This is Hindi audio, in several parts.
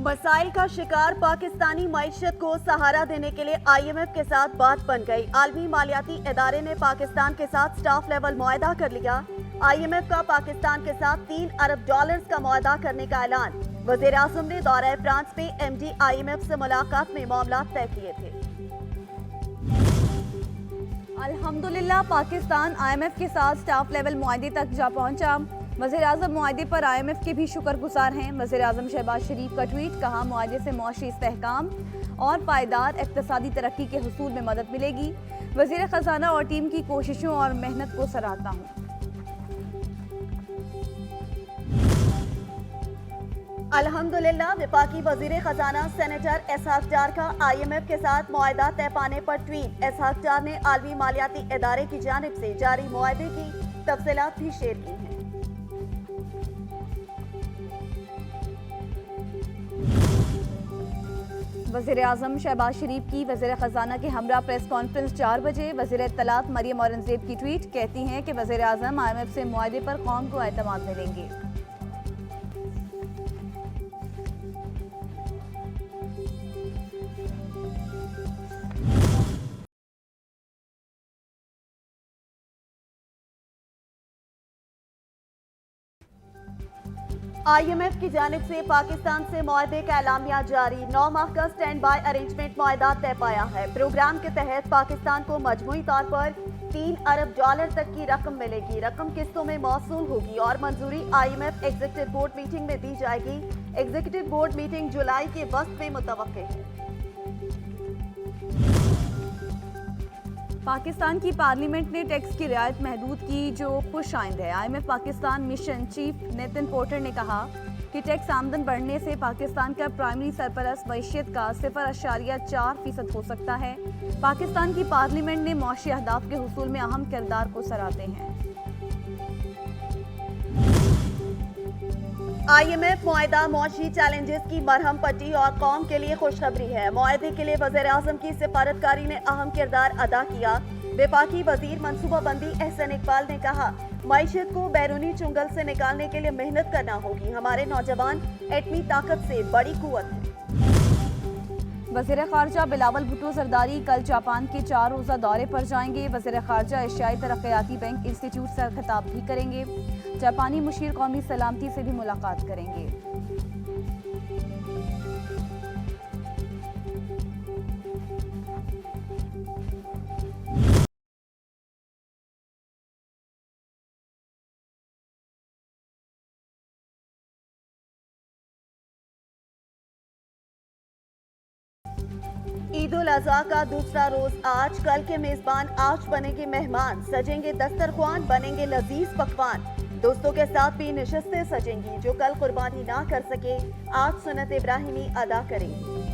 मसाइल का शिकार पाकिस्तानी मईशत को सहारा देने के लिए IMF के साथ बात बन गई। आलमी मालियाती इदारे ने पाकिस्तान के साथ स्टाफ लेवल मुआहदा कर लिया। IMF का पाकिस्तान के साथ $3 अरब का मुआहदा करने का ऐलान। वज़ीर आज़म ने दौरा फ्रांस में MD IMF से मुलाकात में मामला तय किए थे। अल्हम्दुलिल्लाह पाकिस्तान IMF के साथ स्टाफ लेवल मुआहदे तक जा पहुंचा। वज़ीर आज़म मुआहदे पर IMF के भी शुक्रगुजार हैं। वज़ीर आज़म शहबाज शरीफ का ट्वीट, कहा मुआहदे से मुआशी इस्तेहकाम और पायदार इक़्तिसादी तरक्की के हुसूल में मदद मिलेगी। वज़ीर ख़ज़ाना और टीम की कोशिशों और मेहनत को सराहता हूँ। अल्हम्दुलिल्लाह वफाकी वज़ीर ख़ज़ाना सेनेटर इसहाक डार का IMF के साथ मुआहदा तय पाने पर ट्वीट। इसहाक डार ने आलमी मालियाती इदारे की जानिब से जारी मुआहदे की तफसीलात भी शेयर की हैं। वज़ीर आज़म शहबाज शरीफ की वज़ीर ख़ज़ाना के हमरा प्रेस कॉन्फ्रेंस 4 बजे। वज़ीर इत्तलात मरियम औरंगज़ेब की ट्वीट, कहती हैं कि वज़ीर आज़म IMF से मुआहदे पर कौम को एतमाद में लेंगे। IMF की जानिब से पाकिस्तान से मुआहदे का एलामिया जारी। 9 माह का स्टैंड बाय अरेंजमेंट मुआहदा तय पाया है। प्रोग्राम के तहत पाकिस्तान को मजमूई तौर पर $3 अरब तक की रकम मिलेगी। रकम किस्तों में मौसूल होगी और मंजूरी IMF एग्जीक्यूटिव बोर्ड मीटिंग में दी जाएगी। एग्जीक्यूटिव बोर्ड मीटिंग जुलाई के वक्त में मुतवक्किल है। पाकिस्तान की पार्लियामेंट ने टैक्स की रियायत महदूद की, जो खुश आइंद है। IMF Pakistan mission chief Nitin porter ने कहा कि टैक्स आमदन बढ़ने से पाकिस्तान का प्राइमरी सरपलस मईशत का 0.4% हो सकता है। पाकिस्तान की पार्लियामेंट ने मुआशी अहदाफ के हुसूल में अहम किरदार को सराहते हैं। IMF मुआहदा मुआशी चैलेंजेस की मरहम पट्टी और कौम के लिए खुशखबरी है। मुआहदे के लिए वज़ीर आज़म की सिफारतकारी ने अहम किरदार अदा किया। वफाकी वज़ीर मनसूबाबंदी एहसन इकबाल ने कहा, मईशत को बैरूनी चुंगल से निकालने के लिए मेहनत करना होगी। हमारे नौजवान एटमी ताकत से बड़ी कुव्वत है। वज़ीर ख़ारजा बिलावल भुट्टो ज़रदारी कल जापान के 4 रोज़ा दौरे पर जाएंगे। वज़ीर ख़ारजा एशियाई तरक्याती बैंक इंस्टीट्यूट से खिताब भी करेंगे। जापानी मुशीर कौमी सलामती से भी मुलाकात करेंगे। ईद उल अज़हा का दूसरा रोज आज। कल के मेजबान आज बनेंगे मेहमान। सजेंगे दस्तरख्वान, बनेंगे लजीज पकवान। दोस्तों के साथ भी नशिस्तें सजेंगी। जो कल कुर्बानी ना कर सके आज सुन्नत इब्राहिमी अदा करेंगी।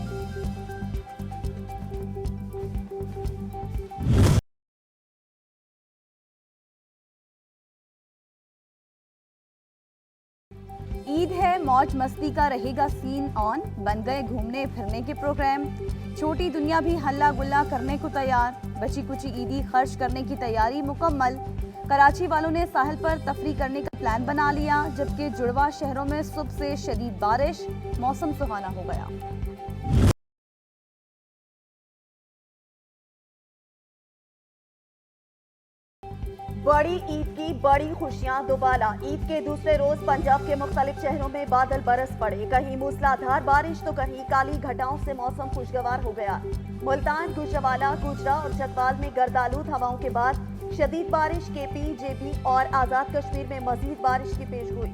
ईद है, मौज मस्ती का रहेगा सीन ऑन। बन गए घूमने फिरने के प्रोग्राम। छोटी दुनिया भी हल्ला गुल्ला करने को तैयार। बची कुची ईदी खर्च करने की तैयारी मुकम्मल। कराची वालों ने साहिल पर तफरी करने का प्लान बना लिया, जबकि जुड़वा शहरों में सुबह से शदीद बारिश। मौसम सुहाना हो गया। बड़ी ईद की बड़ी खुशियां दोबाला। ईद के दूसरे रोज पंजाब के मुख्तलिफ शहरों में बादल बरस पड़े। कहीं मूसलाधार बारिश तो कहीं काली घटाओं से मौसम खुशगवार हो गया। मुल्तान, गुजरावाला, गुजरा और चकवाल में गर्दालूद हवाओं के बाद शदीद बारिश। KP, JB और आज़ाद कश्मीर में मजीद बारिश की पेशगोई।